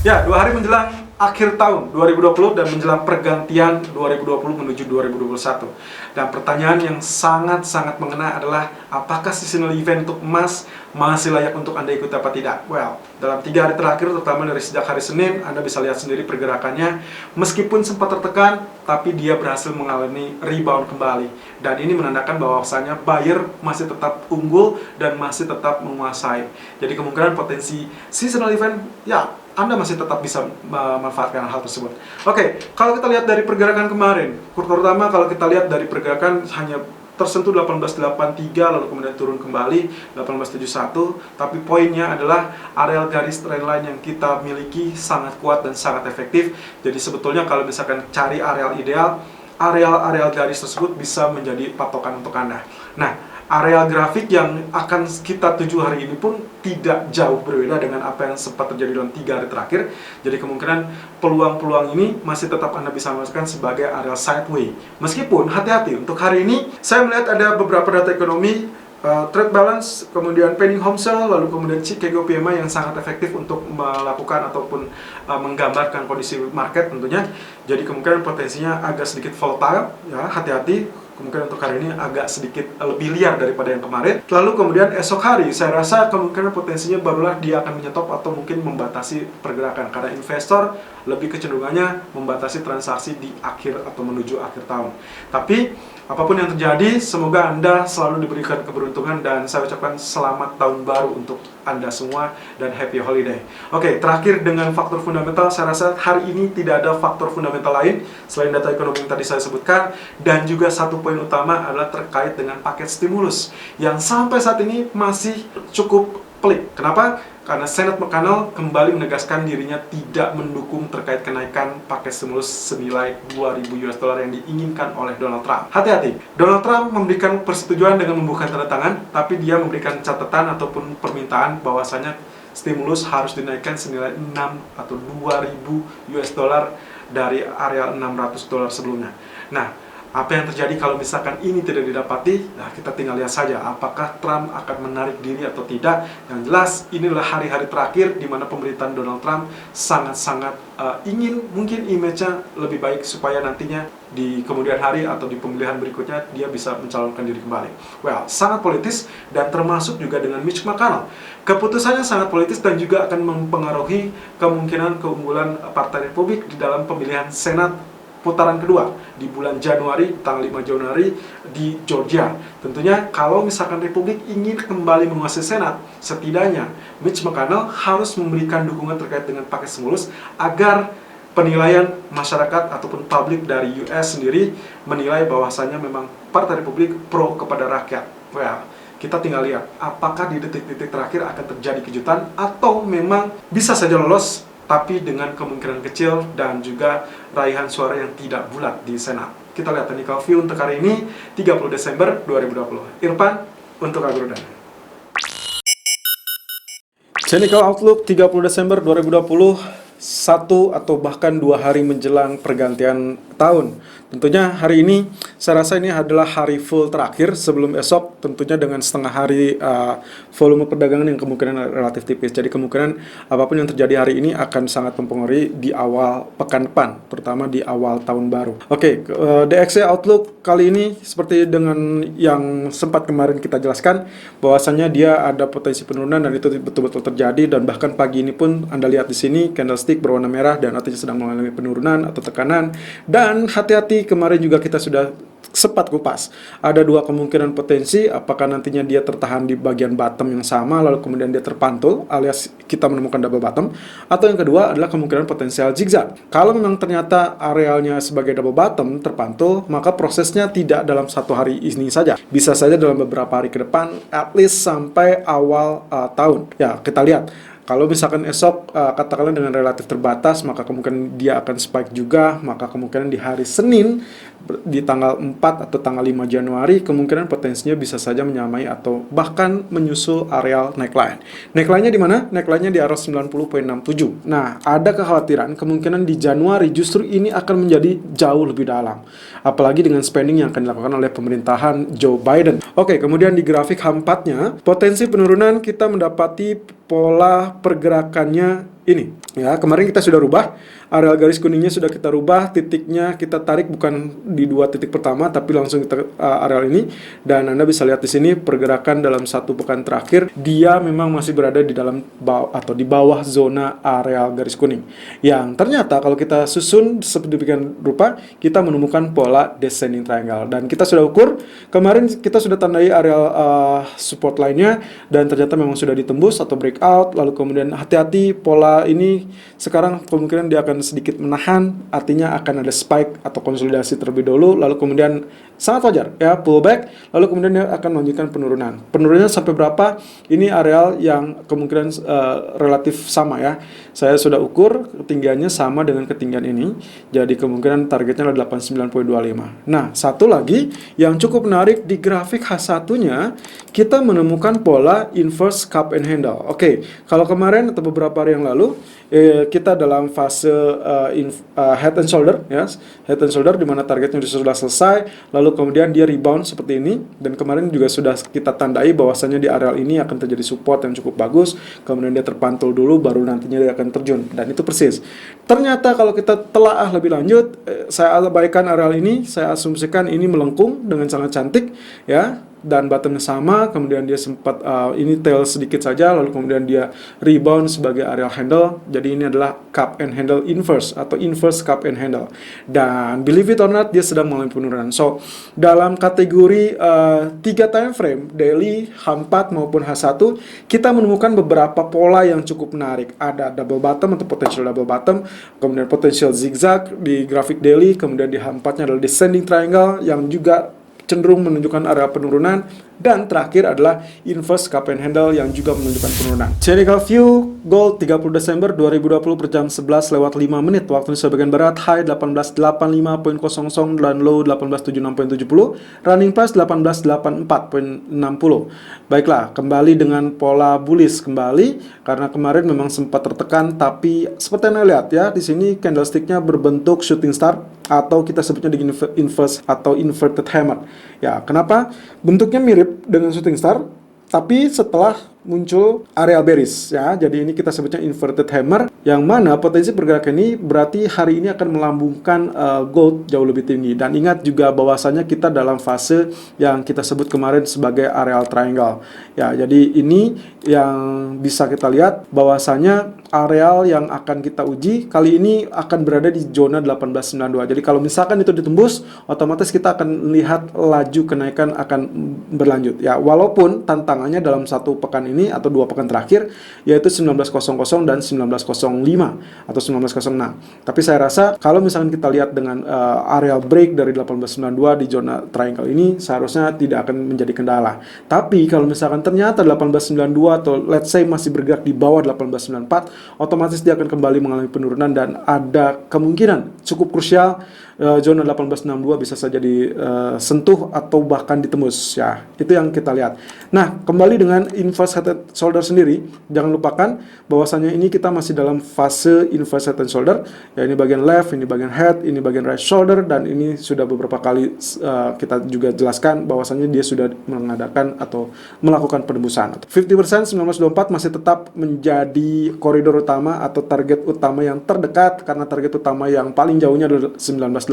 Ya, 2 hari menjelang akhir tahun 2020 dan menjelang pergantian 2020 menuju 2021. Dan pertanyaan yang sangat-sangat mengena adalah apakah seasonal event untuk emas masih layak untuk Anda ikuti apa tidak? Well, dalam 3 hari terakhir, terutama dari sejak hari Senin, Anda bisa lihat sendiri pergerakannya. Meskipun sempat tertekan, tapi dia berhasil mengalami rebound kembali. Dan ini menandakan bahwasanya buyer masih tetap unggul dan masih tetap menguasai. Jadi kemungkinan potensi seasonal event, ya, Anda masih tetap bisa memanfaatkan hal tersebut. Oke, kalau kita lihat dari pergerakan kemarin, terutama kalau kita lihat dari pergerakan hanya tersentuh 1883 lalu kemudian turun kembali 1871, tapi poinnya adalah areal garis trendline yang kita miliki sangat kuat dan sangat efektif. Jadi sebetulnya kalau misalkan cari areal ideal, areal garis tersebut bisa menjadi patokan untuk Anda. Nah, areal grafik yang akan kita tuju hari ini pun tidak jauh berbeda dengan apa yang sempat terjadi dalam 3 hari terakhir. Jadi kemungkinan peluang-peluang ini masih tetap Anda bisa masukkan sebagai areal sideway. Meskipun hati-hati, untuk hari ini saya melihat ada beberapa data ekonomi, trade balance, kemudian pending home sale, lalu kemudian Chicago PMI yang sangat efektif untuk melakukan ataupun menggambarkan kondisi market tentunya. Jadi kemungkinan potensinya agak sedikit volatile, ya, hati-hati. Kemungkinan untuk hari ini agak sedikit lebih liar daripada yang kemarin. Lalu kemudian esok hari, saya rasa kemungkinan potensinya barulah dia akan menyetop atau mungkin membatasi pergerakan. Karena investor lebih kecenderungannya membatasi transaksi di akhir atau menuju akhir tahun. Tapi apapun yang terjadi, semoga Anda selalu diberikan keberuntungan dan saya ucapkan selamat tahun baru untuk Anda semua dan happy holiday. Oke, terakhir dengan faktor fundamental, saya rasa hari ini tidak ada faktor fundamental lain selain data ekonomi yang tadi saya sebutkan, dan juga satu poin utama adalah terkait dengan paket stimulus yang sampai saat ini masih cukup pelik. Kenapa? Karena Senate McConnell kembali menegaskan dirinya tidak mendukung terkait kenaikan paket stimulus senilai 2.000 US dollar yang diinginkan oleh Donald Trump. Hati-hati, Donald Trump memberikan persetujuan dengan membuka tanda tangan, tapi dia memberikan catatan ataupun permintaan bahwasanya stimulus harus dinaikkan senilai 6 atau 2.000 US dollar dari area 600 dolar sebelumnya. Nah, apa yang terjadi kalau misalkan ini tidak didapati? Nah, kita tinggal lihat saja apakah Trump akan menarik diri atau tidak. Yang jelas, inilah hari-hari terakhir di mana pemerintahan Donald Trump sangat-sangat ingin mungkin image-nya lebih baik supaya nantinya di kemudian hari atau di pemilihan berikutnya dia bisa mencalonkan diri kembali. Well, sangat politis dan termasuk juga dengan Mitch McConnell. Keputusannya sangat politis dan juga akan mempengaruhi kemungkinan keunggulan Partai Republik di dalam pemilihan Senat putaran kedua di bulan Januari, tanggal 5 Januari di Georgia. Tentunya kalau misalkan Republik ingin kembali menguasai Senat, setidaknya Mitch McConnell harus memberikan dukungan terkait dengan paket stimulus agar penilaian masyarakat ataupun publik dari US sendiri menilai bahwasannya memang Partai Republik pro kepada rakyat. Well, kita tinggal lihat apakah di detik-detik terakhir akan terjadi kejutan atau memang bisa saja lolos tapi dengan kemungkinan kecil dan juga raihan suara yang tidak bulat di Senat. Kita lihat technical view untuk hari ini, 30 Desember 2020. Irfan, untuk Agrodan. Technical Outlook 30 Desember 2020, 1 atau bahkan 2 hari menjelang pergantian tahun. Tentunya hari ini saya rasa ini adalah hari full terakhir sebelum esok, tentunya dengan setengah hari volume perdagangan yang kemungkinan relatif tipis. Jadi kemungkinan apapun yang terjadi hari ini akan sangat mempengaruhi di awal pekan depan, terutama di awal tahun baru. Oke, DXY Outlook kali ini seperti dengan yang sempat kemarin kita jelaskan, bahwasannya dia ada potensi penurunan dan itu betul-betul terjadi, dan bahkan pagi ini pun Anda lihat di sini candlestick berwarna merah dan artinya sedang mengalami penurunan atau tekanan. Dan hati-hati, kemarin juga kita sudah sempat kupas. Ada 2 kemungkinan potensi, apakah nantinya dia tertahan di bagian bottom yang sama lalu kemudian dia terpantul alias kita menemukan double bottom, atau yang kedua adalah kemungkinan potensial zigzag. Kalau memang ternyata arealnya sebagai double bottom terpantul, maka prosesnya tidak dalam 1 hari ini saja, bisa saja dalam beberapa hari ke depan, at least sampai awal tahun. Ya, kita lihat. Kalau misalkan esok katakanlah dengan relatif terbatas, maka kemungkinan dia akan spike juga, maka kemungkinan di hari Senin di tanggal 4 atau tanggal 5 Januari kemungkinan potensinya bisa saja menyamai atau bahkan menyusul areal neckline. Neckline-nya di mana? Neckline-nya di area 90.67. Nah, ada kekhawatiran kemungkinan di Januari justru ini akan menjadi jauh lebih dalam. Apalagi dengan spending yang akan dilakukan oleh pemerintahan Joe Biden. Oke, kemudian di grafik H4-nya, potensi penurunan kita mendapati pola pergerakannya ini. Ya, kemarin kita sudah rubah, areal garis kuningnya sudah kita rubah, titiknya kita tarik bukan di dua titik pertama, tapi langsung kita areal ini. Dan Anda bisa lihat di sini pergerakan dalam satu pekan terakhir, dia memang masih berada di dalam atau di bawah zona areal garis kuning. Yang ternyata kalau kita susun sedemikian rupa, kita menemukan pola descending triangle. Dan kita sudah ukur, kemarin kita sudah tandai areal support lainnya, dan ternyata memang sudah ditembus atau breakout. Lalu kemudian hati-hati, pola ini sekarang kemungkinan dia akan sedikit menahan, artinya akan ada spike atau konsolidasi terlebih dahulu, lalu kemudian sangat wajar ya pullback, lalu kemudian dia akan melanjutkan penurunan. Penurunannya sampai berapa? Ini areal yang kemungkinan relatif sama ya. Saya sudah ukur ketinggiannya sama dengan ketinggian ini, jadi kemungkinan targetnya adalah 89.25. Nah, satu lagi yang cukup menarik di grafik H1-nya, kita menemukan pola inverse cup and handle. Oke, kalau kemarin atau beberapa hari yang lalu kita dalam fase head and shoulder ya, head and shoulder di mana targetnya sudah selesai, lalu kemudian dia rebound seperti ini, dan kemarin juga sudah kita tandai bahwasanya di areal ini akan terjadi support yang cukup bagus, kemudian dia terpantul dulu baru nantinya dia akan terjun, dan itu persis. Ternyata kalau kita telaah lebih lanjut, saya abaikan areal ini, saya asumsikan ini melengkung dengan sangat cantik ya, dan bottomnya sama, kemudian dia sempat ini tail sedikit saja, lalu kemudian dia rebound sebagai areal handle. Jadi ini adalah cup and handle inverse atau inverse cup and handle, dan believe it or not dia sedang mengalami penurunan. So dalam kategori 3 time frame, daily, H4 maupun H1, kita menemukan beberapa pola yang cukup menarik. Ada double bottom atau potential double bottom, kemudian potential zigzag di grafik daily, kemudian di H4-nya adalah descending triangle yang juga cenderung menunjukkan area penurunan, dan terakhir adalah inverse cup and handle yang juga menunjukkan penurunan. Technical view gold 30 Desember 2020 per jam 11:05 waktu Indonesia bagian barat, high 1885.00 dan low 1876.70, running price 1884.60. Baiklah, kembali dengan pola bullish kembali karena kemarin memang sempat tertekan, tapi seperti yang Anda lihat ya, di sini candlesticknya berbentuk shooting star atau kita sebutnya di inverse atau inverted hammer. Ya, kenapa? Bentuknya mirip dengan shooting star, tapi setelah muncul area bearish ya. Jadi ini kita sebutnya inverted hammer, yang mana potensi pergerakan ini berarti hari ini akan melambungkan gold jauh lebih tinggi. Dan ingat juga bahwasanya kita dalam fase yang kita sebut kemarin sebagai areal triangle. Ya, jadi ini yang bisa kita lihat bahwasanya areal yang akan kita uji kali ini akan berada di zona 1892. Jadi kalau misalkan itu ditembus, otomatis kita akan lihat laju kenaikan akan berlanjut ya. Walaupun tantangannya dalam satu pekan ini atau 2 pekan terakhir yaitu 19.00 dan 19.05 atau 19.06. Tapi saya rasa kalau misalkan kita lihat dengan areal break dari 1892 di zona triangle ini, seharusnya tidak akan menjadi kendala. Tapi kalau misalkan ternyata 1892 atau let's say masih bergerak di bawah 1894, otomatis dia akan kembali mengalami penurunan dan ada kemungkinan cukup krusial zona 1862 bisa saja disentuh atau bahkan ditembus ya. Itu yang kita lihat. Nah, kembali dengan inverse head and shoulder sendiri, jangan lupakan bahwasanya ini kita masih dalam fase inverse head and shoulder. Ya, ini bagian left, ini bagian head, ini bagian right shoulder, dan ini sudah beberapa kali kita juga jelaskan bahwasanya dia sudah mengadakan atau melakukan penembusan. 50% 1924 masih tetap menjadi koridor utama atau target utama yang terdekat, karena target utama yang paling jauhnya adalah 1983.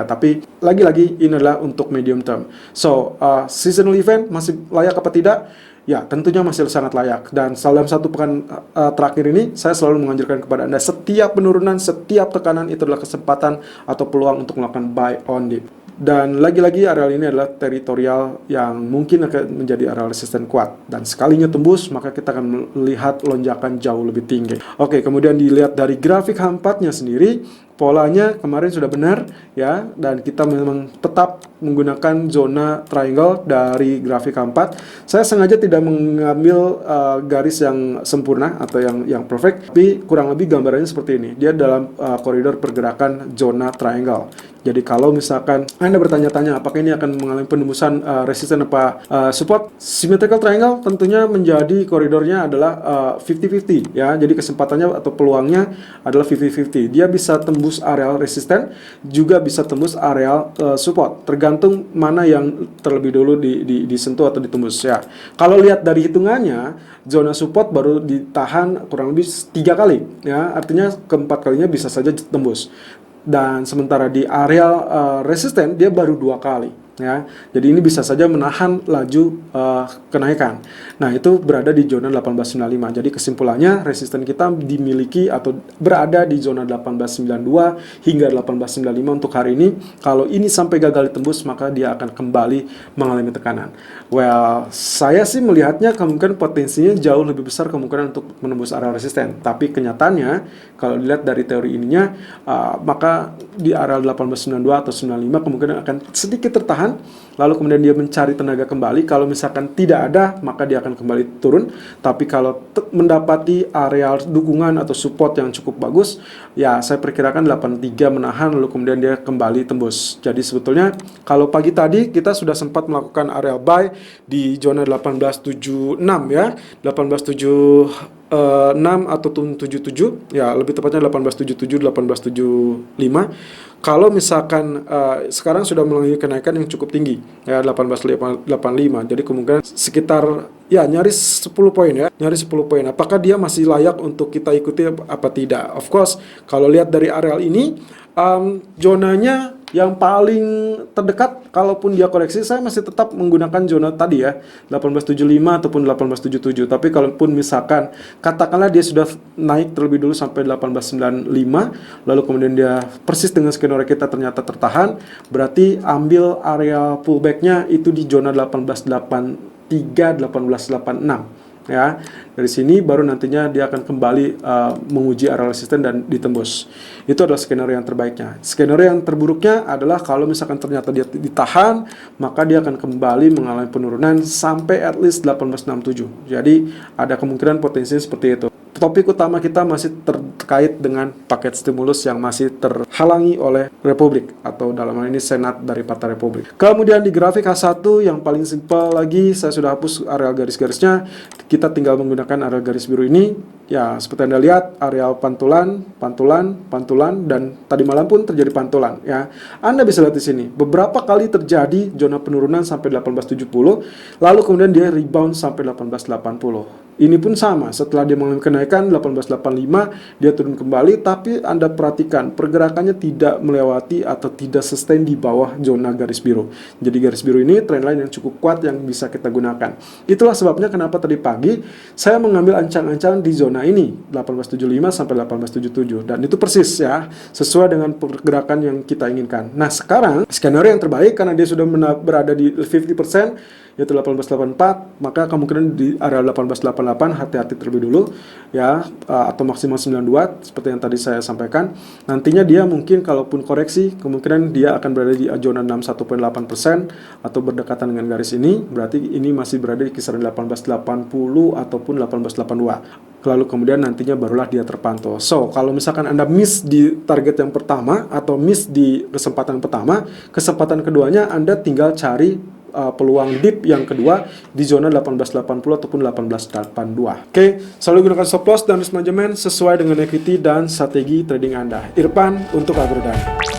Tapi lagi-lagi ini adalah untuk medium term. So, seasonal event masih layak apa tidak? Ya, tentunya masih sangat layak. Dan dalam satu pekan terakhir ini, saya selalu menganjurkan kepada Anda, setiap penurunan, setiap tekanan itu adalah kesempatan atau peluang untuk melakukan buy on dip. Dan lagi-lagi areal ini adalah teritorial yang mungkin akan menjadi areal resisten kuat. Dan sekalinya tembus, maka kita akan melihat lonjakan jauh lebih tinggi. Oke, kemudian dilihat dari grafik H4-nya sendiri, polanya kemarin sudah benar ya, dan kita memang tetap menggunakan zona triangle dari grafik H4. Saya sengaja tidak mengambil garis yang sempurna atau yang perfect, tapi kurang lebih gambarannya seperti ini. Dia dalam koridor pergerakan zona triangle. Jadi kalau misalkan Anda bertanya-tanya apakah ini akan mengalami penembusan resisten apa support, symmetrical triangle tentunya menjadi koridornya adalah 50-50 ya. Jadi kesempatannya atau peluangnya adalah 50-50. Dia bisa tembus areal resisten, juga bisa tembus areal support. Tergantung mana yang terlebih dulu disentuh atau ditembus ya. Kalau lihat dari hitungannya, zona support baru ditahan kurang lebih 3 kali ya. Artinya keempat kalinya bisa saja tembus. Dan sementara di area resisten dia baru 2 kali ya. Jadi ini bisa saja menahan laju kenaikan. Nah, itu berada di zona 1895. Jadi kesimpulannya resisten kita dimiliki atau berada di zona 1892 hingga 1895 untuk hari ini. Kalau ini sampai gagal ditembus, maka dia akan kembali mengalami tekanan. Well, saya sih melihatnya kemungkinan potensinya jauh lebih besar kemungkinan untuk menembus area resisten. Tapi kenyataannya kalau dilihat dari teori ininya, maka di area 1892 atau 95 kemungkinan akan sedikit tertahan, lalu kemudian dia mencari tenaga kembali. Kalau misalkan tidak ada, maka dia akan kembali turun. Tapi kalau mendapati area dukungan atau support yang cukup bagus, ya saya perkirakan 83 menahan, lalu kemudian dia kembali tembus. Jadi sebetulnya kalau pagi tadi kita sudah sempat melakukan area buy di zona 1876 ya, 1876 atau 77 ya, lebih tepatnya 1877 1875. Kalau misalkan sekarang sudah mengalami kenaikan yang cukup tinggi ya, 1885. Jadi kemungkinan sekitar ya nyaris 10 poin ya, nyaris 10 poin. Apakah dia masih layak untuk kita ikuti apa tidak? Of course, kalau lihat dari areal ini, zonanya yang paling terdekat, kalaupun dia koreksi, saya masih tetap menggunakan zona tadi ya, 1875 ataupun 1877. Tapi kalaupun misalkan katakanlah dia sudah naik terlebih dulu sampai 1895, lalu kemudian dia persis dengan skenario kita ternyata tertahan, berarti ambil area pullbacknya itu di zona 1883 1886 ya. Dari sini baru nantinya dia akan kembali menguji area resisten dan ditembus. Itu adalah skenario yang terbaiknya. Skenario yang terburuknya adalah kalau misalkan ternyata dia ditahan, maka dia akan kembali mengalami penurunan sampai at least 1867. Jadi ada kemungkinan potensinya seperti itu. Topik utama kita masih terkait dengan paket stimulus yang masih terhalangi oleh Republik atau dalam hal ini Senat dari Partai Republik. Kemudian di grafik H1 yang paling simpel lagi, saya sudah hapus areal garis-garisnya. Kita tinggal menggunakan areal garis biru ini. Ya, seperti Anda lihat, areal pantulan, dan tadi malam pun terjadi pantulan ya. Anda bisa lihat di sini, beberapa kali terjadi zona penurunan sampai 1870, lalu kemudian dia rebound sampai 1880. Ini pun sama, setelah dia mengalami kenaikan 1885, dia turun kembali, tapi Anda perhatikan pergerakannya tidak melewati atau tidak sustain di bawah zona garis biru. Jadi garis biru ini trendline yang cukup kuat yang bisa kita gunakan. Itulah sebabnya kenapa tadi pagi saya mengambil ancang-ancang di zona ini 1875 sampai 1877, dan itu persis ya sesuai dengan pergerakan yang kita inginkan. Nah, sekarang skenario yang terbaik karena dia sudah berada di 50% yaitu 1884, maka kemungkinan di area 1888 hati-hati terlebih dulu ya, atau maksimal 92 seperti yang tadi saya sampaikan. Nantinya dia mungkin kalaupun koreksi, kemungkinan dia akan berada di zona 61.8% atau berdekatan dengan garis ini, berarti ini masih berada di kisaran 1880 ataupun 1882. Lalu kemudian nantinya barulah dia terpantau. So, kalau misalkan Anda miss di target yang pertama atau miss di kesempatan pertama, kesempatan keduanya Anda tinggal cari peluang dip yang kedua di zona 1880 ataupun 1882. Oke, selalu gunakan stop loss dan risk management sesuai dengan equity dan strategi trading Anda. Irfan untuk Agrodan.